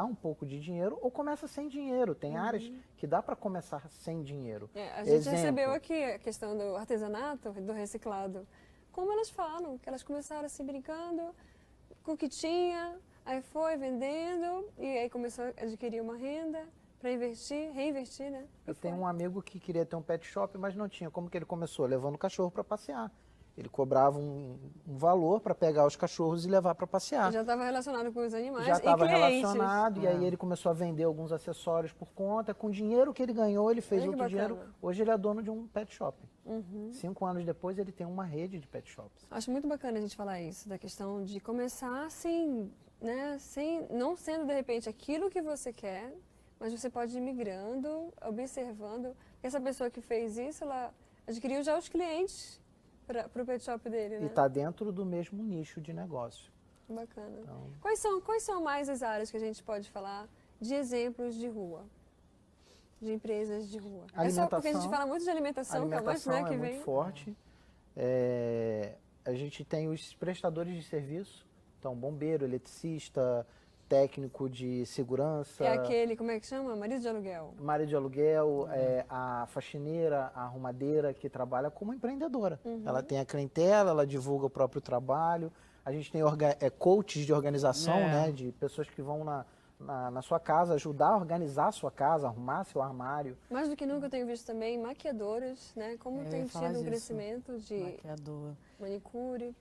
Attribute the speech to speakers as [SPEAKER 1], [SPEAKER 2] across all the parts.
[SPEAKER 1] economizar um pouco de dinheiro ou começa sem dinheiro. Tem áreas que dá para começar sem dinheiro.
[SPEAKER 2] A gente recebeu aqui a questão do artesanato, do reciclado. Como elas falam, que elas começaram assim brincando com o que tinha, aí foi vendendo e aí começou a adquirir uma renda para investir, reinvestir, né?
[SPEAKER 1] Eu tenho um amigo que queria ter um pet shop, mas não tinha. Como que ele começou? Levando o cachorro para passear. Ele cobrava um valor para pegar os cachorros e levar para passear.
[SPEAKER 2] Ele já estava relacionado com os animais
[SPEAKER 1] Já estava
[SPEAKER 2] e clientes.
[SPEAKER 1] relacionado, e aí ele começou a vender alguns acessórios por conta. Com o dinheiro que ele ganhou, ele fez
[SPEAKER 2] Olha que
[SPEAKER 1] outro dinheiro.
[SPEAKER 2] bacana.
[SPEAKER 1] Hoje ele é dono de um pet shop. 5 anos depois, ele tem uma rede de pet shops.
[SPEAKER 2] Acho muito bacana a gente falar isso, da questão de começar assim, né? Não sendo de repente aquilo que você quer, mas você pode ir migrando, observando. Essa pessoa que fez isso, ela adquiriu já os clientes para o pet shop dele, né?
[SPEAKER 1] E está dentro do mesmo nicho de negócio.
[SPEAKER 2] Bacana.
[SPEAKER 1] Então,
[SPEAKER 2] Quais são mais as áreas que a gente pode falar de exemplos de rua? De empresas de rua? É só porque a gente fala muito de alimentação, que é o mais, né, que
[SPEAKER 1] é
[SPEAKER 2] vem.
[SPEAKER 1] muito forte. A gente tem os prestadores de serviço, então bombeiro, eletricista, técnico de segurança.
[SPEAKER 2] É aquele, como é que chama? Marido de aluguel.
[SPEAKER 1] Marido de aluguel, a faxineira, a arrumadeira que trabalha como empreendedora. Ela tem a clientela, ela divulga o próprio trabalho. A gente tem coaches de organização, né, de pessoas que vão na sua casa, ajudar a organizar a sua casa, arrumar seu armário.
[SPEAKER 2] Mais do que nunca eu tenho visto também maquiadoras, né? Como tem tido um crescimento de
[SPEAKER 3] maquiador,
[SPEAKER 2] manicure.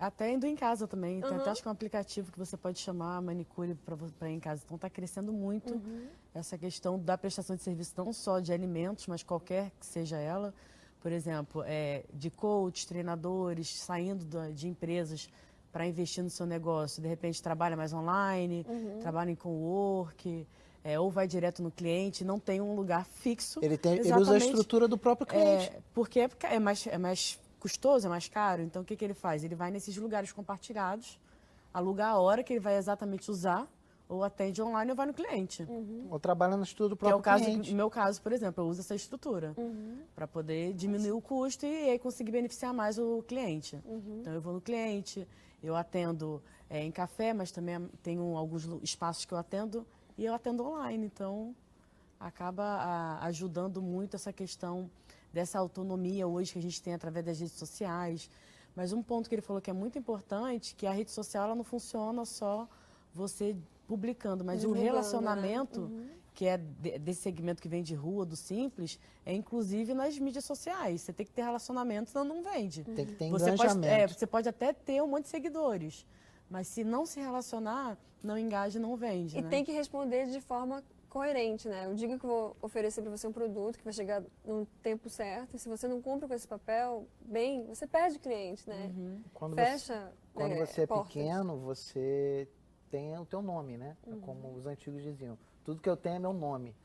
[SPEAKER 3] Até indo em casa também. Tem até acho que é um aplicativo que você pode chamar manicure para ir em casa. Então está crescendo muito essa questão da prestação de serviço, não só de alimentos, mas qualquer que seja ela. Por exemplo, de coach, treinadores, saindo de empresas para investir no seu negócio. De repente trabalha mais online, trabalha em cowork, ou vai direto no cliente, não tem um lugar fixo.
[SPEAKER 1] Ele usa a estrutura do próprio cliente.
[SPEAKER 3] Porque é mais custoso, é mais caro. Então o que ele faz? Ele vai nesses lugares compartilhados, aluga a hora que ele vai exatamente usar, ou atende online ou vai no cliente.
[SPEAKER 1] Ou trabalha na estrutura do
[SPEAKER 3] Que é o
[SPEAKER 1] próprio
[SPEAKER 3] caso,
[SPEAKER 1] cliente.
[SPEAKER 3] no meu caso, por exemplo, eu uso essa estrutura para poder diminuir o custo e aí conseguir beneficiar mais o cliente. Então eu vou no cliente, eu atendo em café, mas também tenho alguns espaços que eu atendo e eu atendo online. Então acaba ajudando muito essa questão dessa autonomia hoje que a gente tem através das redes sociais. Mas um ponto que ele falou que é muito importante, que a rede social ela não funciona só você publicando, mas o relacionamento, que é desse segmento que vem de rua, do simples, é inclusive nas mídias sociais. Você tem que ter relacionamento, senão não vende.
[SPEAKER 1] Tem que ter
[SPEAKER 3] engajamento. Você pode até ter um monte de seguidores, mas se não se relacionar, não engaja, não vende.
[SPEAKER 2] E tem que responder de forma coerente, né? Eu digo que vou oferecer para você um produto que vai chegar no tempo certo, e se você não cumpre com esse papel, bem, você perde cliente, né?
[SPEAKER 1] Quando
[SPEAKER 2] Fecha
[SPEAKER 1] você é
[SPEAKER 2] portas.
[SPEAKER 1] pequeno, você tem o teu nome, né? Como os antigos diziam. Tudo que eu tenho é meu nome.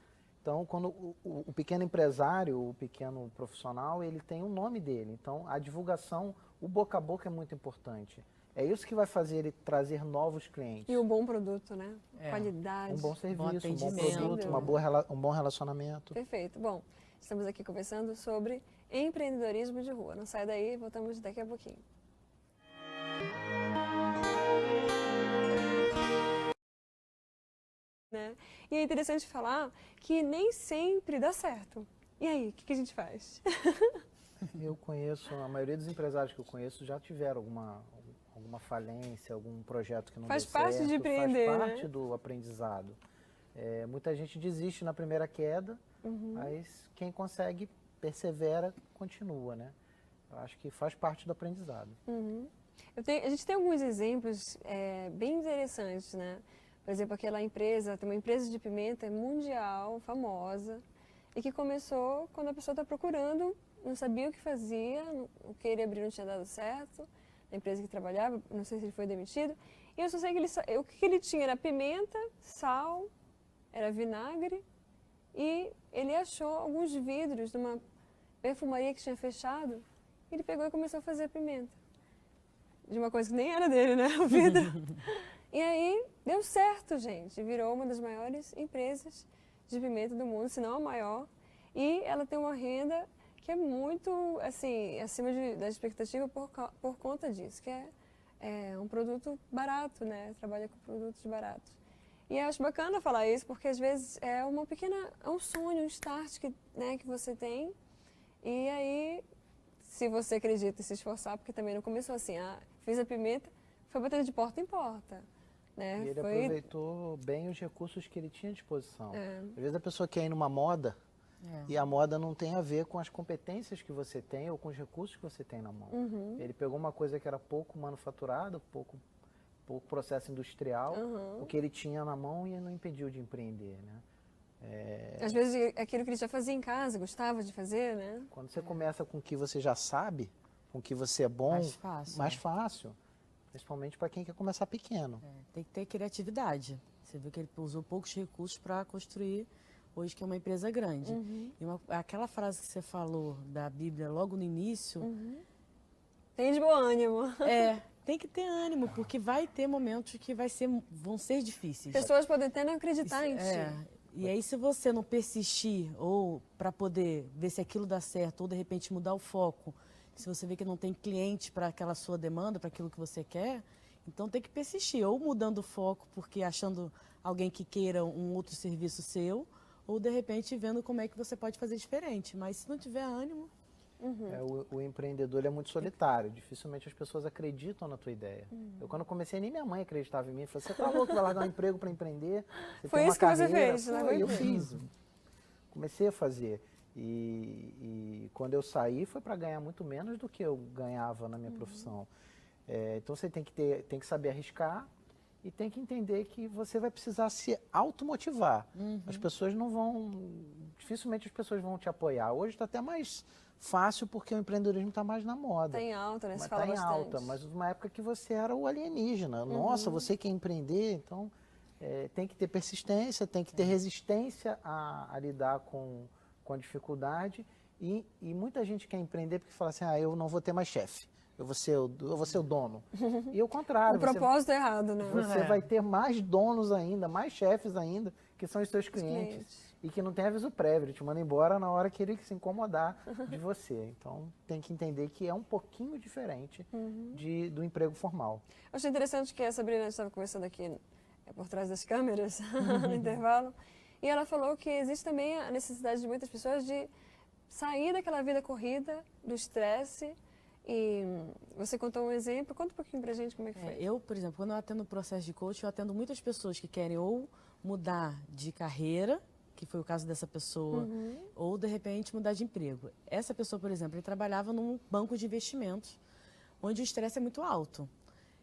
[SPEAKER 1] Então, quando o pequeno empresário, o pequeno profissional, ele tem o nome dele. Então, a divulgação, o boca a boca é muito importante. É isso que vai fazer ele trazer novos clientes.
[SPEAKER 2] E um bom produto, né? Qualidade.
[SPEAKER 1] Um bom serviço, um bom
[SPEAKER 3] atendimento.
[SPEAKER 1] produto, um bom relacionamento.
[SPEAKER 2] Perfeito. Bom, estamos aqui conversando sobre empreendedorismo de rua. Não sai daí, voltamos daqui a pouquinho. Né? E é interessante falar que nem sempre dá certo. E aí, o que a gente faz?
[SPEAKER 1] Eu conheço, a maioria dos empresários que eu conheço já tiveram alguma falência, algum projeto que não deu certo.
[SPEAKER 2] Faz parte de empreender,
[SPEAKER 1] faz parte
[SPEAKER 2] né?
[SPEAKER 1] do aprendizado. Muita gente desiste na primeira queda, mas quem consegue, persevera, continua, né? Eu acho que faz parte do aprendizado.
[SPEAKER 2] A gente tem alguns exemplos bem interessantes, né? Por exemplo, tem uma empresa de pimenta mundial, famosa, e que começou quando a pessoa está procurando, não sabia o que fazia, o que ele abriu não tinha dado certo, a empresa que trabalhava, não sei se ele foi demitido, e eu só sei que o que ele tinha era pimenta, sal, era vinagre, e ele achou alguns vidros de uma perfumaria que tinha fechado, e ele pegou e começou a fazer pimenta. De uma coisa que nem era dele, né, o vidro. E aí, deu certo, gente. Virou uma das maiores empresas de pimenta do mundo, se não a maior. E ela tem uma renda que é muito, assim, acima da expectativa por conta disso, que é um produto barato, né? Trabalha com produtos baratos. E eu acho bacana falar isso, porque às vezes é um sonho, um start que, né, que você tem. E aí, se você acredita e se esforçar, porque também não começou assim, fiz a pimenta, foi batendo de porta em porta. Né?
[SPEAKER 1] E ele aproveitou bem os recursos que ele tinha à disposição. Às vezes a pessoa quer ir numa moda e a moda não tem a ver com as competências que você tem ou com os recursos que você tem na mão. Ele pegou uma coisa que era pouco manufaturada, pouco processo industrial, o que ele tinha na mão e não impediu de empreender, né?
[SPEAKER 2] Às vezes aquilo que ele já fazia em casa, gostava de fazer, né?
[SPEAKER 1] Quando você começa com o que você já sabe, com o que você é bom, mais fácil. Principalmente para quem quer começar pequeno.
[SPEAKER 3] Tem que ter criatividade. Você viu que ele usou poucos recursos para construir hoje que é uma empresa grande. E aquela frase que você falou da Bíblia logo no início...
[SPEAKER 2] Tem de bom ânimo.
[SPEAKER 3] Tem que ter ânimo, porque vai ter momentos que vão ser difíceis.
[SPEAKER 2] Pessoas podem até não acreditar em ti.
[SPEAKER 3] E aí, se você não persistir, ou para poder ver se aquilo dá certo, ou de repente mudar o foco, se você vê que não tem cliente para aquela sua demanda, para aquilo que você quer, então tem que persistir, ou mudando o foco porque achando alguém que queira um outro serviço seu, ou de repente vendo como é que você pode fazer diferente. Mas se não tiver ânimo...
[SPEAKER 1] O empreendedor ele é muito solitário, dificilmente as pessoas acreditam na tua ideia. Eu quando comecei, nem minha mãe acreditava em mim, falou, você tá louco, vai largar um emprego para empreender?
[SPEAKER 2] Foi isso que você fez,
[SPEAKER 1] né? Eu fiz, comecei a fazer. E quando eu saí foi para ganhar muito menos do que eu ganhava na minha profissão. Então você tem que saber arriscar e tem que entender que você vai precisar se automotivar. As pessoas não vão, dificilmente as pessoas vão te apoiar. Hoje está até mais fácil porque o empreendedorismo está mais na moda.
[SPEAKER 2] Está em alta, né? Você fala bastante.
[SPEAKER 1] Está em alta, mas numa época que você era o alienígena. Nossa, você quer empreender, então tem que ter persistência, tem que ter resistência a lidar com a dificuldade e muita gente quer empreender porque fala assim, eu não vou ter mais chefe, eu vou ser o dono. E o contrário.
[SPEAKER 2] O propósito é errado, né?
[SPEAKER 1] Você vai ter mais donos ainda, mais chefes ainda, que são os seus clientes. E que não tem aviso prévio, ele te manda embora na hora que ele se incomodar de você. Então tem que entender que é um pouquinho diferente do emprego formal.
[SPEAKER 2] Eu achei interessante que a Sabrina estava conversando aqui por trás das câmeras, no intervalo, e ela falou que existe também a necessidade de muitas pessoas de sair daquela vida corrida, do estresse. E você contou um exemplo, conta um pouquinho pra gente como é que foi.
[SPEAKER 3] Eu, por exemplo, quando eu atendo o processo de coaching, eu atendo muitas pessoas que querem ou mudar de carreira, que foi o caso dessa pessoa, ou de repente mudar de emprego. Essa pessoa, por exemplo, ele trabalhava num banco de investimentos, onde o estresse é muito alto.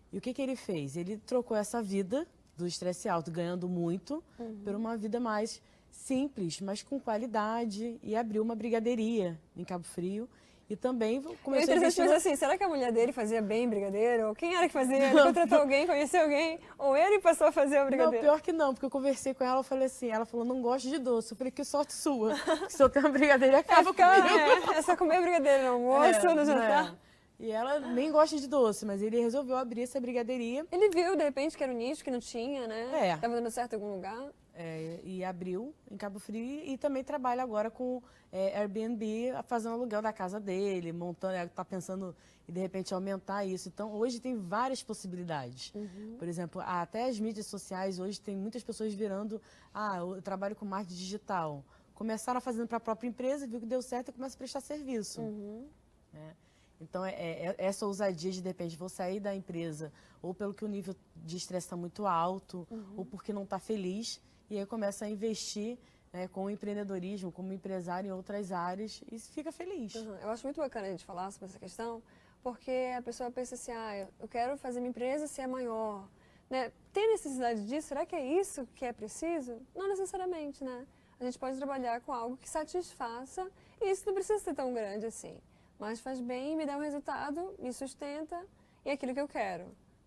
[SPEAKER 3] E o que ele fez? Ele trocou essa vida do estresse alto, ganhando muito, por uma vida mais simples, mas com qualidade, e abriu uma brigadeiria em Cabo Frio. E também começou a investir...
[SPEAKER 2] Mas assim, será que a mulher dele fazia bem brigadeiro? Ou quem era que fazia? Ele contratou alguém, conheceu alguém? Ou ele passou a fazer o brigadeiro?
[SPEAKER 3] Não, pior que não, porque eu conversei com ela, eu falei assim, ela falou, não gosto de doce. Eu falei, que sorte sua, que se eu tenho uma brigadeira, acaba comigo.
[SPEAKER 2] É só comer brigadeiro no almoço, no jantar.
[SPEAKER 3] E ela nem gosta de doce, mas ele resolveu abrir essa brigadeiria.
[SPEAKER 2] Ele viu, de repente, que era um nicho, que não tinha, né? Estava dando certo em algum lugar.
[SPEAKER 3] E abriu em Cabo Frio e também trabalha agora com Airbnb, fazendo aluguel da casa dele, montando, está pensando em de repente aumentar isso. Então hoje tem várias possibilidades. Por exemplo, até as mídias sociais hoje tem muitas pessoas virando, eu trabalho com marketing digital. Começaram fazendo para a própria empresa, viu que deu certo e começa a prestar serviço. Então, essa ousadia de repente, vou sair da empresa, ou pelo que o nível de estresse está muito alto, ou porque não está feliz, e aí começa a investir com o empreendedorismo, como empresário em outras áreas, e fica feliz.
[SPEAKER 2] Eu acho muito bacana a gente falar sobre essa questão, porque a pessoa pensa assim, eu quero fazer minha empresa ser maior. Né? Tem necessidade disso? Será que é isso que é preciso? Não necessariamente, né? A gente pode trabalhar com algo que satisfaça, e isso não precisa ser tão grande assim. Mas faz bem, me dá um resultado, me sustenta e é aquilo que eu quero.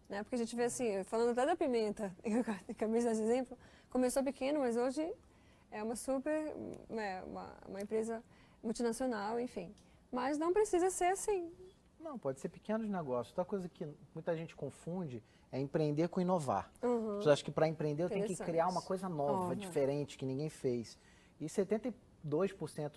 [SPEAKER 2] Né? Porque a gente vê assim, falando até da pimenta, eu acabei de dar esse exemplo, começou pequeno, mas hoje é uma super, uma empresa multinacional, enfim. Mas não precisa ser assim.
[SPEAKER 1] Não, pode ser pequenos negócios. Outra coisa que muita gente confunde é empreender com inovar. Você acha que para empreender eu tenho que criar uma coisa nova, diferente, que ninguém fez. E 72%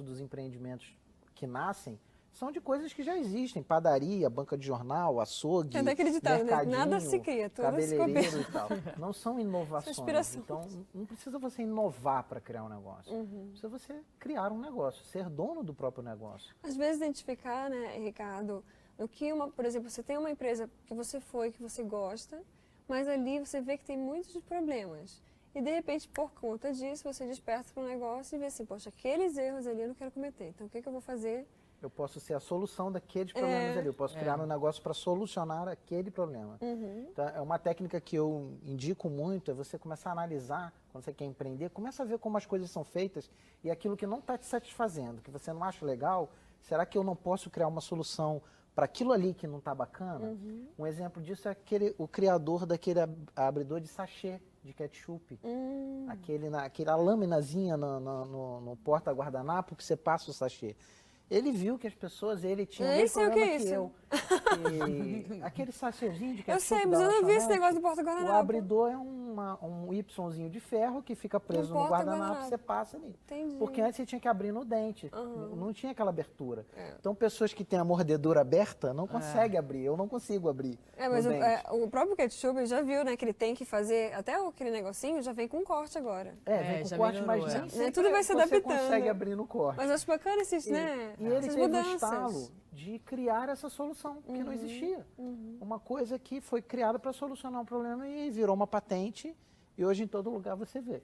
[SPEAKER 1] dos empreendimentos que nascem são de coisas que já existem. Padaria, banca de jornal, açougue,
[SPEAKER 2] Tem até aquele ditado, né?
[SPEAKER 1] mercadinho,
[SPEAKER 2] Nada se cria, tudo se
[SPEAKER 1] cabeleireiro e tal. Não são inovações.
[SPEAKER 2] Inspiração.
[SPEAKER 1] Então, não precisa você inovar para criar um negócio. Precisa você criar um negócio, ser dono do próprio negócio.
[SPEAKER 2] Às vezes identificar, né, Ricardo, no que por exemplo, você tem uma empresa que você que você gosta, mas ali você vê que tem muitos problemas. E de repente, por conta disso, você desperta para um negócio e vê assim, poxa, aqueles erros ali eu não quero cometer. Então, o que eu vou fazer?
[SPEAKER 1] Eu posso ser a solução daqueles problemas ali. Eu posso criar um negócio para solucionar aquele problema. Então, é uma técnica que eu indico muito, é você começar a analisar, quando você quer empreender, começa a ver como as coisas são feitas e aquilo que não está te satisfazendo, que você não acha legal, será que eu não posso criar uma solução para aquilo ali que não está bacana? Um exemplo disso é o criador daquele abridor de sachê de ketchup. Aquela lâminazinha no porta-guardanapo que você passa o sachê. Ele viu que as pessoas, ele tinha o mesmo problema que eu. E aquele sachêzinho de ketchup.
[SPEAKER 2] Eu sei, mas eu não vi esse negócio do porta-guardanapo.
[SPEAKER 1] O abridor é um Yzinho de ferro que fica preso no guardanapo, você passa ali.
[SPEAKER 2] Entendi.
[SPEAKER 1] Porque antes você tinha que abrir no dente, não tinha aquela abertura. Então pessoas que têm a mordedura aberta não conseguem abrir, eu não consigo abrir.
[SPEAKER 2] Mas o próprio ketchup já viu, né, que ele tem que fazer, até aquele negocinho já vem com corte agora.
[SPEAKER 1] Vem com corte,
[SPEAKER 3] melhorou,
[SPEAKER 1] mas nem sempre
[SPEAKER 2] tudo vai se
[SPEAKER 1] você
[SPEAKER 2] adaptando.
[SPEAKER 1] consegue abrir no corte.
[SPEAKER 2] Mas acho bacana esses, né?
[SPEAKER 1] E ele
[SPEAKER 2] essas
[SPEAKER 1] teve o
[SPEAKER 2] mudanças.
[SPEAKER 1] estalo de criar essa solução, que não existia. Uma coisa que foi criada para solucionar um problema e virou uma patente, e hoje em todo lugar você vê.